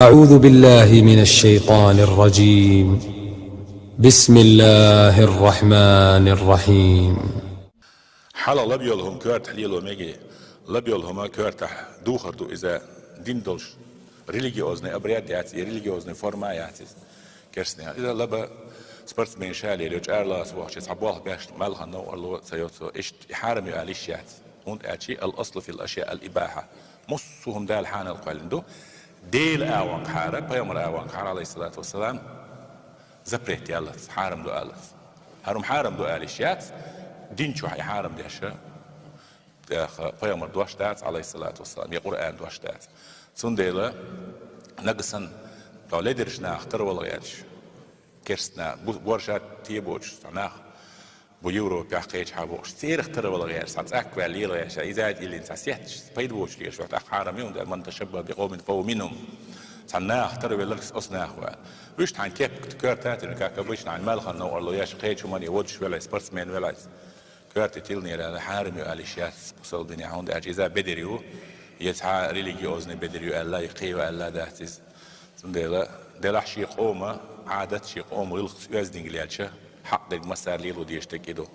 أعوذ بالله من الشيطان الرجيم. بسم الله الرحمن الرحيم. حالا لبيولهم كارت حليلو ميجي لبيولهم كارت دوخرتو إذا دين دولش ريليجيوزني أبريات ياتي ريليجيوزني فورما ياتي كرسني إذا لبا سبورتسمين شالي ليش أرلاس وحش صعبوه باش مالها نو الله سيوتو إيش حارم يعليش يات هون أشي الأصل في الأشياء الإباحة مصهم ده الحان القلندو ديل أوان حارة بيومر أوان حارة عليه الصلاة والسلام زبريت يالله حارم دو ألف هرم حارم دو أليشيات دين شو هي حارم ديشة بيومر دواشتات عليه الصلاة والسلام يقول القرآن دواشتات سنديلا نقصن لو لدرجنا اختار والله يالش كرسنا بورشات تيبوش صناخ بيورو بيحكيش حابوش سير اختار والله غير ساعات أكبر ليلة يا شيء إذا اللي نسيت بيدوش ليش وقت حارم يوم ده من تشبه بقوم فهو منهم صناخ ترى باللكس أصناخ ويش عن كيف كارتات إنك كابوش عن مالخ إنه والله ياش خيج وما يودش ولا سبورتسمان ولا كارت تيلني على حارم ياليشيات بصل بني عند أجهزة بدريو يسعى ريليجيوزني بدريو ألا يقيو ألا داتس سندلا دلا شيء قومة عادة شيء قوم ويلخ يزدين لياتشه حق دق مسار ليلو ديشتك إدو